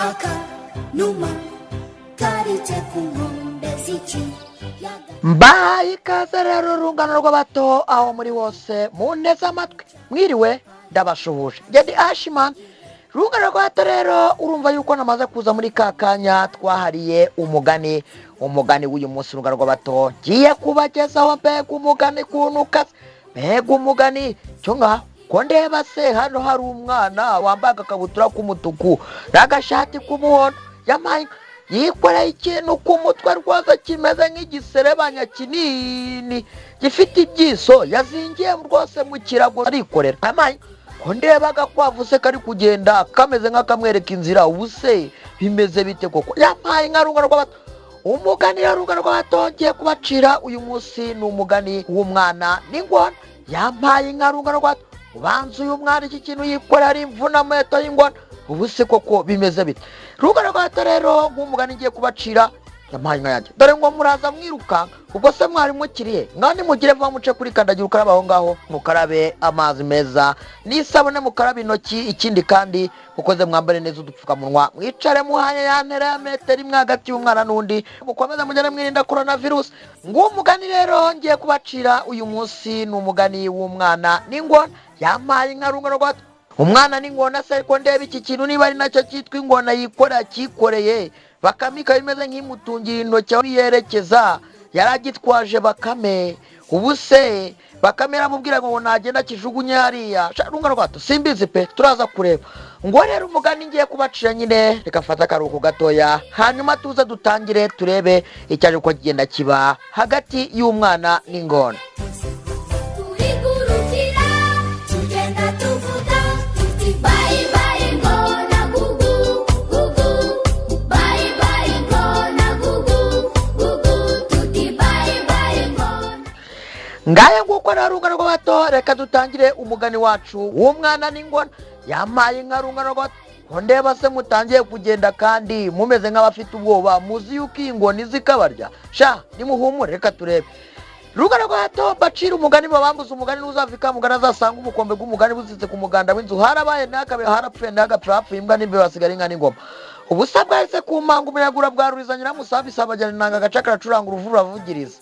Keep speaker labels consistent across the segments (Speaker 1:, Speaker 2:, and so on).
Speaker 1: akanuma karitse ku nkombe z'ikiyaga.
Speaker 2: Mbaye ikaze rero urungano rw'abato aho muri hose munteze amatwi mwiriwe ndabashuhuje ngedi Ashimani. Urungano rw'abato rero urumva yuko namaze kuza muri kakanya twahariye umugani w'uyu munsi. Urungano rw'abato ngiye kubagezaho mbega umugani kunuka, mbega umugani cyo ngaho ko ndeba se hano hari umwana wambaye agakabutura k'umutuku n'agashati k'umuhondo yamaye yikoreye ikintu ku mutwe rwose kimeze nk'igiserebanya kinini gifite ibyiso yazingiye rwose mu kirago arikorera. Yamaye ko ndeba agakwavu se kari kugenda kameze nk'akamwereka inzira, ubuse bimeze bite koko? Yamaye nka rungano rw'abato umugani ya rungano rw'abato ngiye kubacira uyu munsi ni umugani w'umwana n'ingona. Yamaye nka rungano rw'abato ubanza uyu mwana iki kintu yikorera ari imvunamuheto y'ingona, ubuse koko bimeze bite? Rungano rw'abato rero nk'umugani ngiye kubacira yamaye nka yanjye dore ngo muraza mwirukanka ubwo se mwari mukiriye mwani mugire vuba muce kuri kandagira ukarabe aho ngaho mukarabe amazi meza n'isabune mukarabe intoki, ikindi kandi mukoze mwambare neza udupfukamunwa mwicare muhanye ya ntera ya metero imwe hagati y'umwana n'undi mukomeze mugere mwirinda coronavirus. Ng'umugani rero ngiye kubacira uyu munsi ni umugani w'umwana n'ingona. Yamaye nka rungano rw'abato umwana n'ingona se ko ndeba iki kintu niba ari nacyo cyitwa ingona yikorera kikoreye bakamika bimeze nk'imutungira intoki aho yerekeza yaragitwaje bakame, ubuse bakame aramubwira ngo nagenda kijugunye hariya. Rungano rw'abato simbizi pe turaza kureba. Ngo rero umugani ngiye kubacira nyine reka fata akaruhuko gatoya hanyuma tuze dutangire turebe icyaje ko kigenda kiba hagati y'umwana n'ingona. Ngaye nguko na rungano rw'abato reka dutangire umugani wacu w'umwana n'ingona. Yamaye nka rungano rw'abato ko ndeba se mutangiye kugenda kandi mumeze nk'abafite ubwoba muzi yuko ingona izikabarya. Nimuhumure reka turebe. Rungano rw'abato bacira umugani babambuza umugani n'uzavika mugana azasanga ubukombe bw'umugani buzitse ku muganda w'inzu harabaye n'akabe harapfuye n'agapfa hapfuye imbwa n'imbe basigara inka n'ingoma. Ubusa bwahise ku manga umuyaga urabwaruriza nyiramusabi isabajyana inanga agaca karacuranga uruvu ruravugiriza.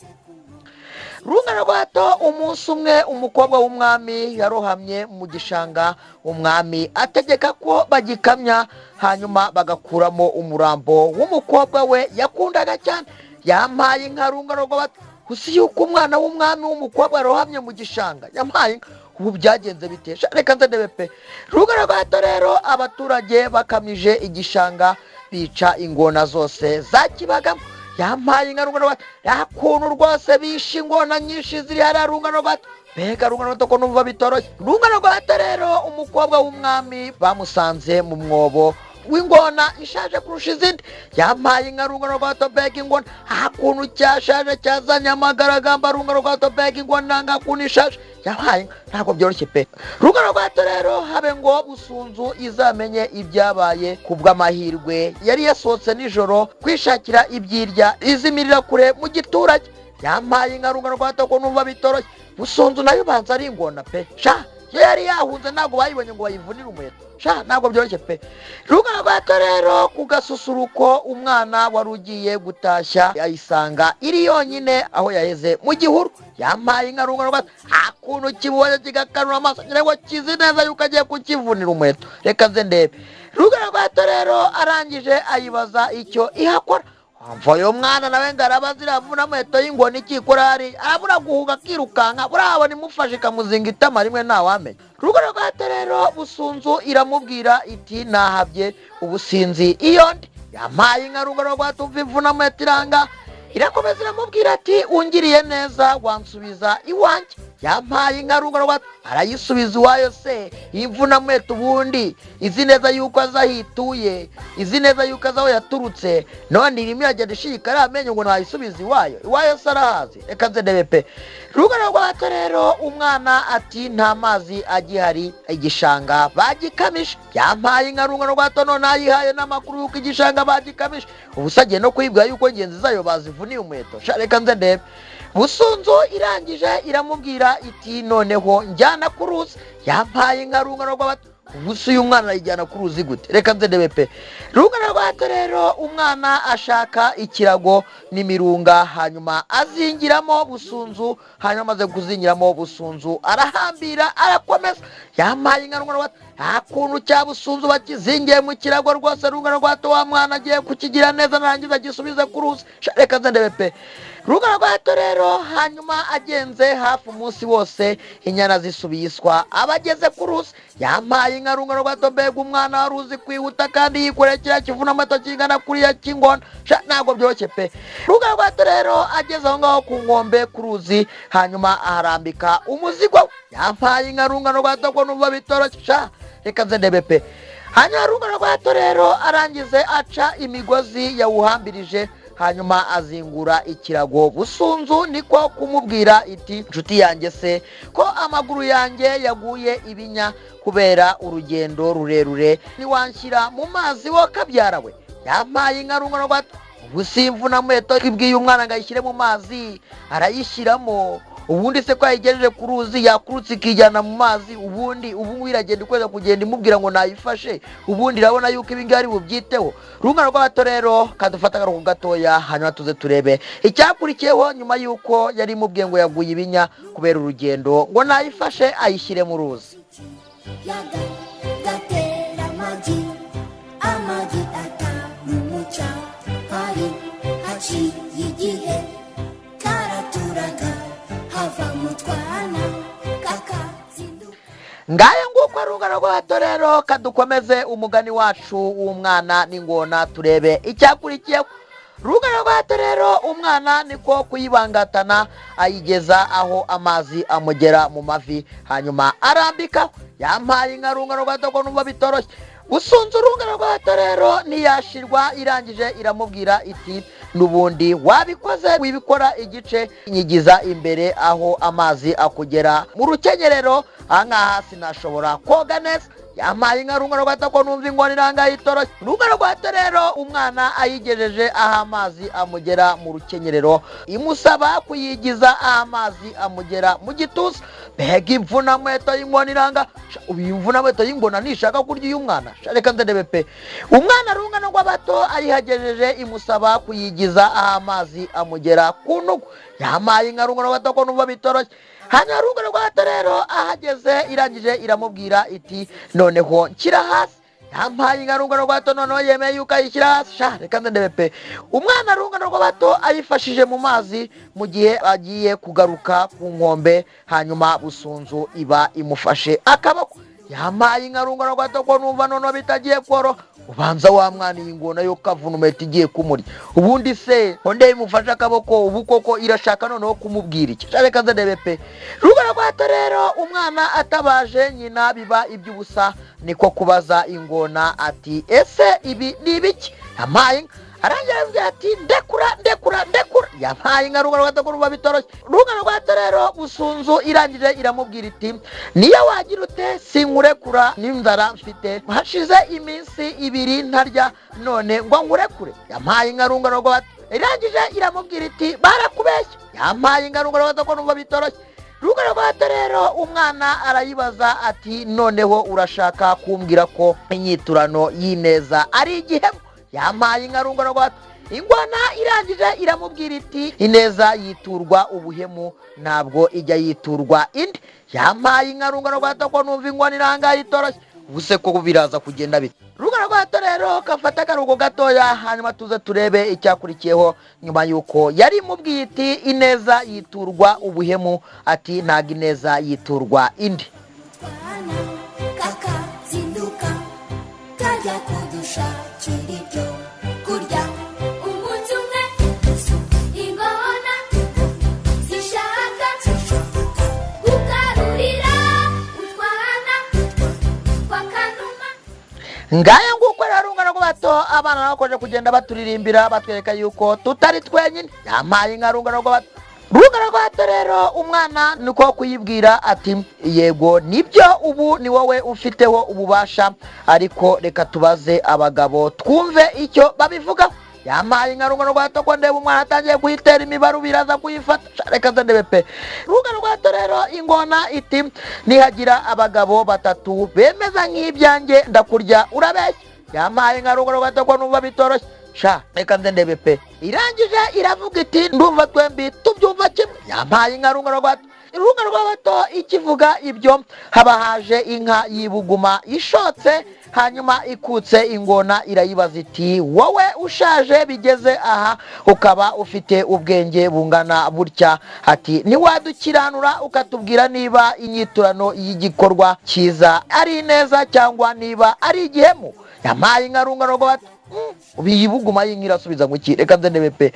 Speaker 2: Rungano rw'abato umunsi umwe umukobwa w'umwami yarohamye mu gishanga, umwami ategeka ko bagikamya hanyuma bagakuramo umurambo w'umukobwa we yakundaga cyane. Yamaye nka rungano rw'abato usi yuko umwana w'umwami w'umukobwa yarohamye mu gishanga. Yamaye ubu byagenze bitesha reka ndebe pe. Rungano rw'abato rero abaturage bakamije igishanga bica ingona zose zakibagamo. Yamaye nka rungano rw'abato yakuntu rwose bishe ingona nyinshi ziri hariya rungano rw'abato mbega rungano rw'abato ko numva bitoroshye. Rungano rw'abato rero umukobwa w'umwami bamusanze mu mwobo w'ingona ishaje kurusha izindi. Yamaye nka rungano rw'abato mbega ingona hakuntu cyashaje cyazanye amagaragamba rungano rw'abato mbega ingona ngakuntu ishaje. Yamaye ntabwo byoroshye pe. Rungano rw'abato rero habe ngo busunzu izamenye ibyabaye kubw'amahirwe yari yasohotse nijoro kwishakira ibyirya izimirira kure mu giturage. Yamaye nka rungano rw'abato ko numva bitoroshye. Busunzu nayo banza ari ingona pe yo yari yahunze ntabwo bayibonye ngo bayivunire umuheto. Ntabwo byoroshye pe. Rungano rw'abato rero ku gasusuruko umwana wari ugiye gutashya ayisanga iri yonyine aho yaheze mu gihuru. Yamaye nka rungano rw'abato hakuntu kibonye kigakanura amaso ngira ngo kizi neza yuko agiye kukivunira umuheto. Reka nze ndebe. Rungano rw'abato rero arangije ayibaza icyo ihakora. Mvoyo mwana nawe ngaraba ziravuna muheto y'ingona ikikora hari arabura guhuga kirukanka burabona imufashe kamuzinga itama rimwe ntawamenya. Rungano rw'abato rero busunzu iramubwira iti nahabye ubusinzi iyo ndi. Yamaye nka rungano rw'abato umvivuna muheto iranga irakomeza iramubwira ati ungiriye neza wansubiza iwanjye. Yamaye nka rungano rw'abato arayisubiza iwayo se imvuna muheto ubundi izi neza yuko azahituye izi neza yuko azaho yaturutse none irimo iragenda ishika ari amenyo ngo ntayisubiza iwayo se arahazi. Reka nze ndebe pe. Rungano rw'abato rero umwana ati nta mazi agihari igishanga bagikamije. Yamaye nka rungano rw'abato none ayihaye n'amakuru yuko igishanga bagikamije ubusa agiye no kwibwira yuko ngenzi zayo bazivuniye umuheto. Reka nze ndebe. Busunzu irangije iramubwira iti noneho njyana ku ruzi. Yamaye nka rungano rw'abato ubusa uyu mwana ayijyana ku ruzi gute? Reka ndebe pe. Rungano rwa hato rero umwana ashaka ikirago n'imirunga, hanyuma azingiramo busunzu, hanyuma amaze kuzingiramo busunzu arahambira arakomeza. Yamaye inka rungano rwa hakuntu cya busunzu bakizingiye mu kirago rwose. Rungano rwa hato wa mwana agiye kukigira neza narangiza agisubiza ku ruzi. Reka ndebe pe. Rungano rwa hato rero hanyuma agenze hafi umunsi wose inyana zisubiyiswa abageze ku ruzi. Yamaye inka rungano rwa hato, mbega umwana wari uzi kwihuta kandi yikoreye kiriya kivuna amato kingana kuriya cy'ingona, ntabwo byoroshye pe. Rungano rwa hato rero ageze aho ngaho ku nkombe ku ruzi, hanyuma aharambika umuzigo. Yamaye inka rungano rwa hato ko numva bitoroshye, reka ndebe pe. Hanyuma rungano rwa hato rero arangize aca imigozi yawuhambirije, hanyuma azingura ikirago. Busunzu niko kumubwira iti nshuti yanjye se ko amaguru yanjye yaguye ibinya kubera urugendo rurerure, niwanshyira mu mazi wo kabyara we? Yamaye inka rungano rwa hato, ubu simvuna muheto ibwiye umwana ngo ayishyire mu mazi arayishyiramo. Ubundi se ko yayigejeje ku ruzi yakurutse ikijyana mu mazi, ubundi ubu iragenda ikweza kugenda imubwira ngo nayifashe, ubundi irabona yuko ibi ngari bubyiteho. Rungano rwa hato rero kadufata akaruhuko gatoya, hanyuma tuze turebe icyakurikiyeho nyuma yuko yari imubwiye ngo yaguye ibinya kubera urugendo, ngo nayifashe ayishyire mu ruzi.
Speaker 1: gatera amagi atamumuca hari haciye igihe karaturaga hava mu twana kakazinduka.
Speaker 2: Ngaye nguko rungano rwa hato rero kadukomeze umugani wacu w'umwana n'ingona turebe icyakurikiyeho. Rungano rwa hato rero umwana niko kuyibangatana ayigeza aho amazi amugera mu mavi, hanyuma arambika. Yamaye inka rungano rwa hato ko numva bitoroshye. Busunzu rungano rwa hato rero ntiyashirwa, irangije iramubwira iti nubundi wabikoze wibikora igice, nyigiza imbere aho amazi akugera mu rukenyerero, ahangaha sinashobora koga neza. Yamaye inka rungano rwa hato ko numva ingona iranga itoroshye. Rungano rwa hato rero umwana ayigejeje aho amazi amugera mu rukenyerero, imusaba kuyigiza aho amazi amugera mu gituza. Mbega imvuna muheto y'ingona iranga, ubu imvuna muheto y'ingona nishaka kurya uyu mwana. Reka ndebe pe. Umwana rungano rwa hato ayihagejeje imusaba kuyigiza aho amazi amugera ku ntugu. Yamaye inka rungano rwa hato ko numva bitoroshye. Hanyuma rungano rwa hato rero ahageze irangije iramubwira iti noneho nshyira hasi. Yamaye inka rungano rwa hato noneho yemeye yuko ayishyira hasi. Reka ndebe pe. Umwana rungano rwa hato ayifashije mu mazi mu gihe agiye kugaruka ku nkombe, hanyuma busunzu iba imufashe akaboko. Yamaye inka rungano rwa hato ko numva noneho bitagiye koroha. Ubanza wa mwana iyi ngona yo kavuna umeta igiye kumurya, ubundi se onde imufashe akaboko, ubu koko irashaka noneho kumubwira iki? Reka ndebe pe. Rungano rwa hato rero umwana atabaje nyina biba iby'ubusa, niko kubaza ingona ati ese ibi ni ibiki? Yamaye inka arangira ati ndekura. Yamaye inka rungano rwa hato ko numva bitoroshye. Rungano rwa hato rero busunzu irangije iramubwira iti niyo wagira ute sinkurekura, n'inzara mfite hashize iminsi ibiri ntarya, none ngo nkurekure? Yamaye inka rungano rwa hato irangije iramubwira iti barakubeshya. Yamaye inka rungano rwa hato ko numva bitoroshye. Rungano rwa hato rero umwana arayibaza ati noneho urashaka kumbwira ko inyiturano y'ineza ari igihemu? Yamaye inka rungano rwa hato. Ingona irangije iramubwira iti ineza yiturwa ubuhemu, ntabwo ijya yiturwa indi. Yamaye inka rungano rwa hato ko numva ingona iranga itoroshye. Ubuse ko biraza kugenda bite? Rungano rwa hato rero kafata akaruhuko gatoya, hanyuma tuze turebe icyakurikiyeho nyuma yuko yari imubwiye iti ineza yiturwa ubuhemu, ati ntabwo ineza yiturwa indi.
Speaker 1: Kakazinduka kajya kudushakira ibyo kurya. Umunsi umwe ingona zishaka kugarurira utwana kwa Kanuma.
Speaker 2: Ngaya nguko rero rungano rwa hato abana bakoje kugenda baturirimbira batwereka yuko tutari twenyine. Yamaye inka rungano rwa hato. Rungano rwa hato rero umwana niko kuyibwira ati yego nibyo, ubu ni wowe ufiteho ububasha, ariko reka tubaze abagabo twumve icyo babivuga. yampaye inka rungano rwato ko ndeba umwana atangiye kuyitera imibaru biraza kuyifata reka ndebe pe. Rungano rwato rero ingona iti nihagira abagabo batatu bemeza nk'ibyanjye ndakurya urabeshya. Yampaye inka rungano rwato ko numva bitoroshye reka ndebe pe. Irangije iravuga iti ndumva twembi tubyumva kimwe. Yampaye inka rungano rwato. Rungano rwato ikivuga ibyo haba haje inka y'ibuguma ishotse, hanyuma ikutse ingona irayibaza iti wowe ushaje bigeze aha ukaba ufite ubwenge bungana burya, ati ntiwadukiranura ukatubwira niba inyiturano y'igikorwa cyiza ari neza cyangwa niba ari igihemu. Yampaye inka rungano rwato. Ubiyibuguma y'inka irasubiza ngo iki reka ndebe pe.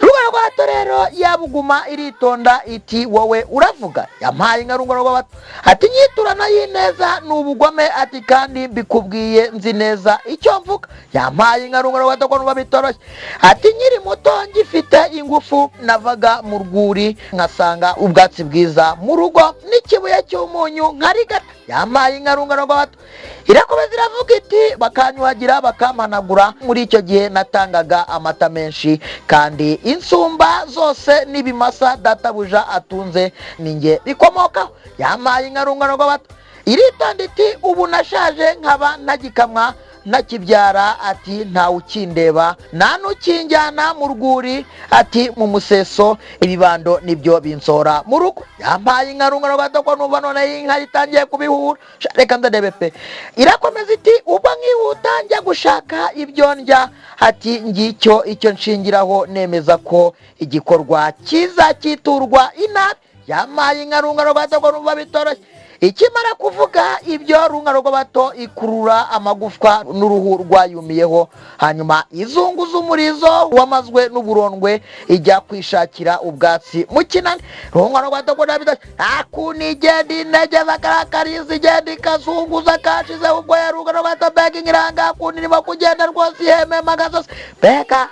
Speaker 2: Rungano rwato rero yabuguma iritonda iti wowe uravuga. Yampaye inka rungano rwato ati nyiturana y'ineza n'ubugome ati kandi mbikubwiye nzi neza icyo mvuga. Yampaye inka rungano rwato ko nuba bitoroshye ati nyiri muto ngifite ingufu navaga mu rwuri nkasanga ubwatsi bwiza mu rugo n'ikibuye cy'umunyu nkarigata. Yampaye inka rungano rwato irakomeza iravuga iti bakanyuhagira bakampanagura muri icyo gihe natangaga amata menshi kandi insumba zose n'ibimasa databuja atunze ninjye bikomokaho. Yampaye inka rungano rwato iritonda iti ubu nashaje nkaba ntagikamwa ntakibyara ati ntawe ukindeba nta n'ukinjyana mu rwuri ati mu museso ibibando nibyo binsohora mu rugo. Yampaye inka rungano rwato ko numva none inka itangiye kubihura reka ndebe pe. Irakomeza iti ubwo nkihuta njya gushaka ibyo ndya ati ngicyo icyo nshingiraho nemeza ko igikorwa cyiza cyiturwa inabi. Yampaye inka rungano rwato ko numva bitoroshye. Ikimara kuvuga ibyo rungano rwato ikurura amagufwa n'uruhu rwayumiyeho, hanyuma izunguza umurizo wamazwe n'uburondwe ijya kwishakira ubwatsi mu kinani. Rungano rwato ko nabita akuni igenda inegeza karakariza igenda ikazunguza kashize ubwo ya rungano rwato bega ingiranga akuni nimo kugenda rwose iheme magazosi bega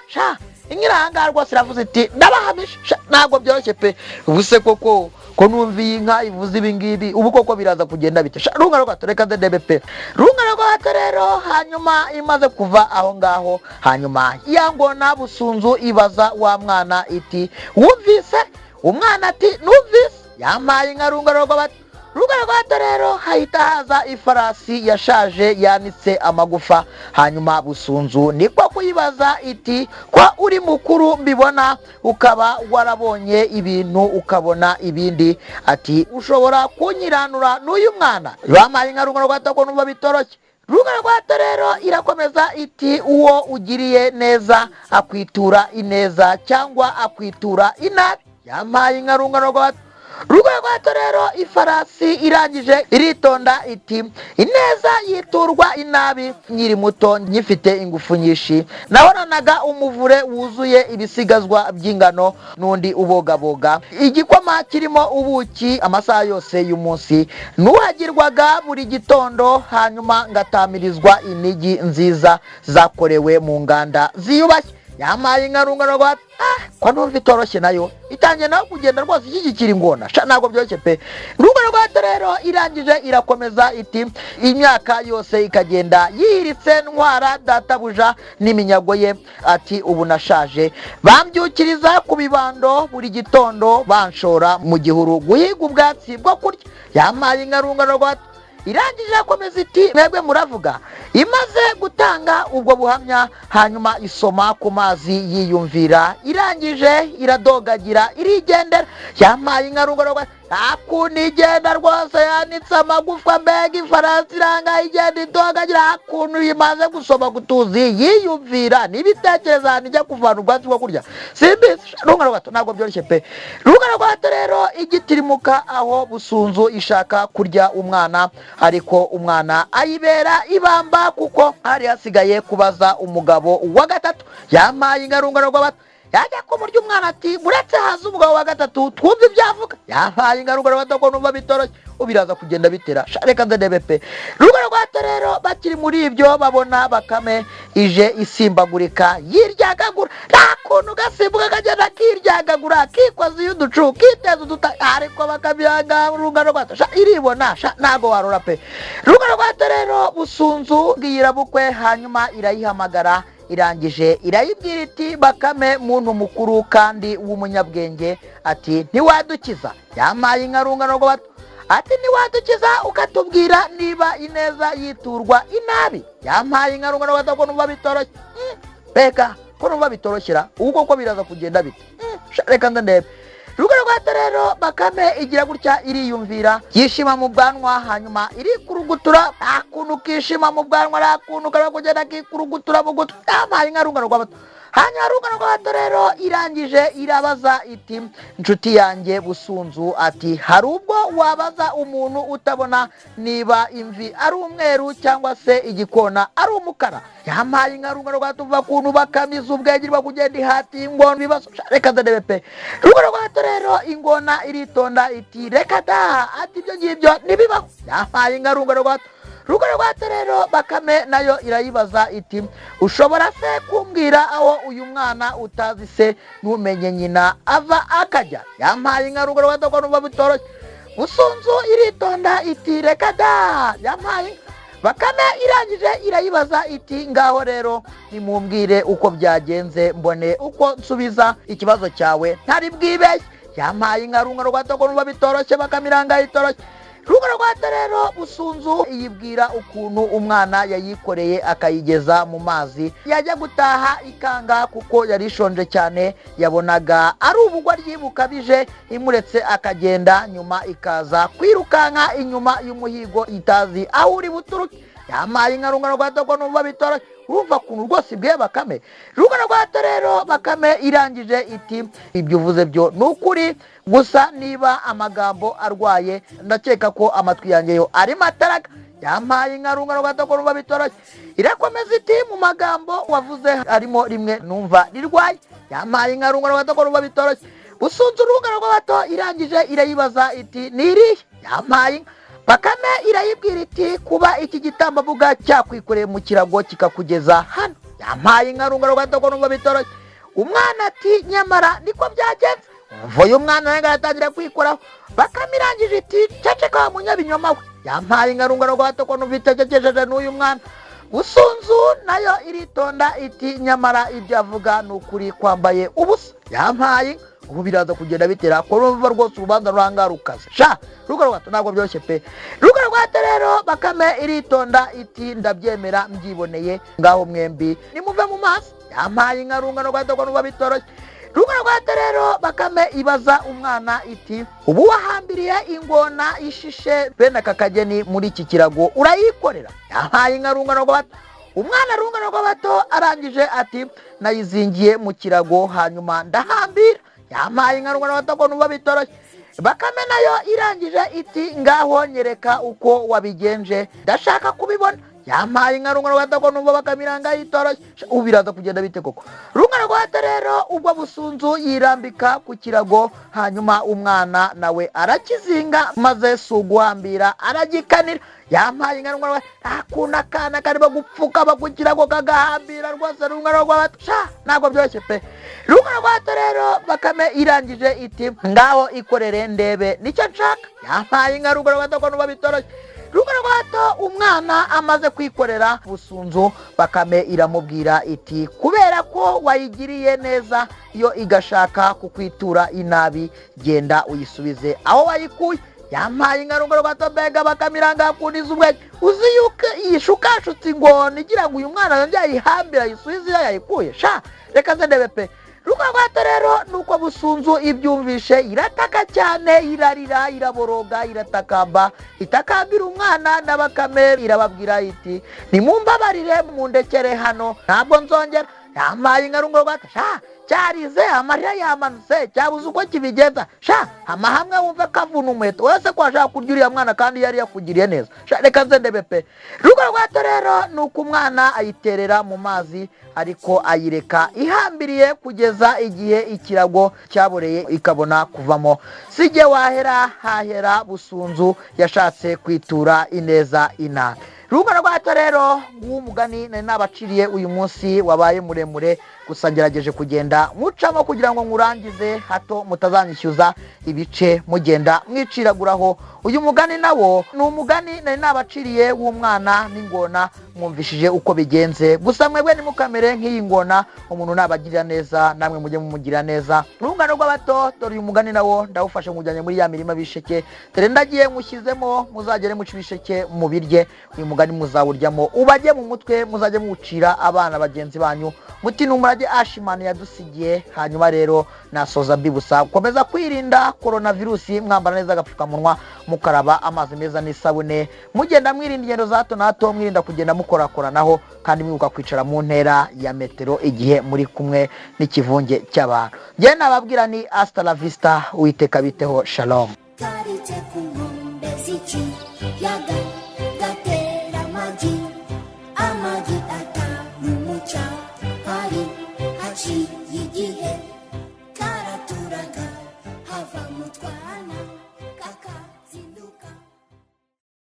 Speaker 2: ingiranga rwose iravuze iti ndabahamisha ntabwo byoroshye pe. Ubuse koko ko numva iyi nka ivuze ibi ngibi ubu koko biraza kugenda bite. Rungano rwato reka ndebe pe. Rungano rwato rero hanyuma imaze kuva aho ngaho, hanyuma ya ngona busunzu ibaza wa mwana iti wumvise? Umwana ati numvise. Yampaye inka rungano rwato. Rungano rwato rero hahita haza ifarasi yashaje yanitse amagufa, hanyuma busunzu niko kuyibaza iti kwa uri mukuru mbibona ukaba warabonye ibintu ukabona ibindi ati ushobora kunyiranura n'uyu mwana. Yampaye inka rungano rwato ko numva bitoroshye. Rungano rwato rero irakomeza iti uwo ugiriye neza akwitura ineza cyangwa akwitura inabi. Yampaye inka rungano rwato. Rungano rwato rero ifarasi irangije iritonda iti ineza yiturwa inabi nyiri muto nyifite ingufu nyinshi nahoranaga umuvure wuzuye ibisigazwa by'ingano n'undi ubogaboga igikoma kirimo ubuki amasaha yose y'umunsi nuhagirwaga buri gitondo, hanyuma ngatamirizwa inigi nziza zakorewe mu nganda ziyubashye. Yampaye inka rungano rwato kwa numva itoroshye nayo itangiye nawe kugenda rwose ishyigikira ingona ntabwo byoroshye pe. Rungano rwato rero irangije irakomeza iti imyaka yose ikagenda yihiritse ntwara databuja n'iminyago ye ati ubu nashaje bambyukiriza ku bibando buri gitondo banshora mu gihuru guhiga ubwatsi bwo kurya. Yampaye inka rungano rwato irangije akomeza iti mwebwe muravuga. Imaze gutanga ubwo buhamya hanyuma isoma ku mazi yiyumvira irangije iradogagira irigendera. Yampaye inka rungano rwato akuni igenda rwose yanitse amagufwa mbega ifarasi iranga igenda idogagira akuntu imaze gusoma gutuzi yiyumvira n'ibitekereza nijya kuvana ubwatsi bwo kurya simbizi. Rungano rwato ntabwo byoroshye pe. Rungano rwato rero igitirimuka aho busunzu ishaka kurya umwana, ariko umwana ayibera ibamba kuko hari hasigaye kubaza umugabo wa gatatu. Yampaye inka rungano rwato yajya kumurya umwana ati buretse haza umugabo wa gatatu twumve ibyavuga. Yampaye inka rungano rwato ko numva bitoroshye ubiraza kugenda bitera reka ndebe pe. Rungano rwato rero bakiri muri ibyo babona bakame ije isimbagurika yiryagagura nta kuntu gasimbuka kagenda kiryagagura kikoze y'uducu kiteza uduta, ariko bakabyaga rungano rwato iribona ntago warora pe. Rungano rwato rero busunzu bwira bukwe hanyuma irayihamagara irangije irayibwira iti Bakame muntu mukuru kandi w'umunyabwenge ati ntiwadukiza. Yampaye inka rungano rw'abato ati ntiwadukiza ukatubwira niba ineza yiturwa inabi. Yampaye inka rungano rw'abato ko numva bitoroshye. Reka ko numva bitoroshyera uko ko biraza kugenda bite. Reka ndebe. Rugano rw'abato rero Bakame igira gutya iriyumvira yishima mu bwanwa hanyuma irikurugutura akuntu kishima mu bwanwa rakuntu kara kugenda kikurugutura mu gutwi. Yampaye inka rungano rw'abato. Hanyuma rungano rw'abato rero irangije irabaza iti nshuti yanjye Busunzu ati hari ubwo wabaza umuntu utabona niba imvi ari umweru cyangwa se igikona ari umukara. Yampaye inka rungano rw'abato uva kuntu Bakamiza ubwenge irwa kugenda ihati ingona ibibazo. Reka ndebe pe. Rungano rw'abato rero ingona iritonda iti reka da ati ibyo ngibyo nibibaho. Yampaye inka rungano rw'abato. Rungano rw'abato rero Bakame nayo irayibaza iti ushobora se kumbwira aho uyu mwana utazi se numenye nyina ava akajya. Yampaye inka rungano rw'abato ko numva bitoroshye. Busunzu iritonda iti reka da. Yampaye Bakame irangije irayibaza iti ngaho rero nimumbwire uko byagenze mbone uko nsubiza ikibazo cyawe ntari bwibeshye. Yampaye inka rungano rw'abato ko numva bitoroshye. Bakame iranga itoroshye. Rungano rw'abato rero Busunzu yibwira ukuntu umwana yayikoreye akayigeza mu mazi yajya gutaha ikanga kuko yari ishonje cyane yabonaga ari ubugwaryi bukabije imuretse akagenda nyuma ikaza kwirukanka inyuma y'umuhigo itazi aho uri buturuke. Yampaye inka rungano rw'abato ko numva bitoroshye. Urumva kuntu rwose ibwiye Bakame. Rungano rw'abato rero Bakame irangije iti ibyo uvuze byo nukuri gusa niba amagambo arwaye ndakeka ko amatwi yanjye yo ari mataraga. Yampaye inka rungano rw'abato ko numva bitoroshye. Irakomeza iti mu magambo wavuze harimo rimwe numva rirwaye. Yampaye inka rungano rw'abato ko numva bitoroshye. Busunzu rungano rw'abato irangije irayibaza iti nirihe. Yampaye inka. Bakame irayibwira iti kuba iki gitambavuga cyakwikoreye mu kirago kikakugeza hano. Yampaye inka rungano rw'abato ko numva bitoroshye. Umwana ati nyamara niko byagenze. Uvuye umwana nawe aratangira kwikoraho. Bakame irangije iti ceceka wa munyabinyoma we. Yampaye inka rungano rw'abato ko numva itegekejeje n'uyu mwana. Busunzu nayo iritonda iti nyamara ibyo avuga ni ukuri kwambaye ubusa. Yampaye ubu biraza kugenda bitera ko rumva rwose urubanza rurangarukaze. Sha rungano rw'abato ntabwo byoroshye pe. Rungano rw'abato rero Bakame iritonda iti ndabyemera mbyiboneye ngaho mwembi nimuve mu maso. Yampaye inka rungano rw'abato ko numva bitoroshye. Rungano rw'abato rero Bakame ibaza umwana iti ubu wahambiriye ingona ishishe bene aka kageni muri iki kirago urayikorera. Yampaye inka rungano rw'abato. Umwana rungano rw'abato arangije ati nayizingiye mu kirago hanyuma ndahambira. Yampaye inka rungano rw'abato ko numva bitoroshye. Bakame nayo irangije iti ngaho nyereka uko wabigenje ndashaka kubibona. Yampaye inka rungano rw'abato ko numva Bakame iranga itoroshye. Ubu biraza kugenda bite koko. Rungano rw'abato rero ubwo Busunzu yirambika ku kirago hanyuma umwana nawe arakizinga maze suguhambira aragikanira. Yampaye inka rungano rw'abato akuna kana karimo gupfuka bakukirago kagahambira rwose rungano rw'abato. Sha ntabwo byoroshye pe. Rungano rw'abato rero Bakame irangije iti ngaho ikorere ndebe nicyo nshaka. Yampaye inka rungano rw'abato ko numva bitoroshye. Rungano rw'abato umwana amaze kwikorera Busunzu Bakame iramubwira iti kubera ko wayigiriye neza iyo igashaka kukwitura inabi genda uyisubize aho wayikuye. Yampaye inka rungano rw'abato mbega Bakame iranga kundiza ubwenge. Uzi yuko yishukashutse ingona igira ngo uyu mwana yongere ayihambira ayisubize iyo yayikuye. Sha reka ndebe pe. Rungano rw'abato rero nuko Busunzu ibyumvishe irataka cyane irarira iraboroga iratakamba itakambira umwana na Bakame irababwira iti nimumbabarire mundekere hano ntabwo nzongera. Yampaye inka rungano rw'abato. Sha cyarize amarira yamanutse cyabuze uko kibigenza. Sha amahamwe wumve kavuna umuheto wese ko ashaka kurya uriya mwana kandi yari yakugiriye neza. Sha reka ndebe pe. Rungano rw'abato rero nuko umwana ayiterera mu mazi ariko ayireka ihambiriye kugeza igihe ikirago cyaboreye ikabona kuvamo. Sijye wahera hahera Busunzu yashatse kwitura ineza inabi. rungano rwato rero nguwo umugani nari nabaciriye uyu munsi wabaye muremure, gusa ngerageje kugenda mucamo kugira ngo ngurangize hato mutazanyishyuza ibice mugenda mwiciraguraho. Uyu mugani nawo ni umugani nari nabaciriye w'umwana n'ingona, mwumvishije uko bigenze, gusa mwebwe nimukamere nk'iyi ngona, umuntu nabagirira neza namwe mujye mumugirira neza. Rungano rw'abato, dore uyu mugani nawo ndawufashe mujyanye muri ya mirima bisheke, dore ndagiye mushyizemo, muzagere muca ibisheke mubirye. Uyu mugani muzawuryamo ubajye mu mutwe, muzajye muwucira abana bagenzi banyu muti n'umurage Ashimani yadusigiye. Hanyuma rero nasoza mbibusa gukomeza kwirinda coronavirusi, mwambara neza agapfukamunwa, mukaraba amazi meza n'isabune, mugenda mwirinda ingendo za hato na hato, mwirinda kugenda mukorakoranaho, kandi mwibuka kwicara mu ntera ya metero igihe muri kumwe n'ikivunge cy'abantu. Njye nababwira ni hasta la vista, Uwiteka biteho, shalom.
Speaker 1: Karite ku nkombe z'ikiyaga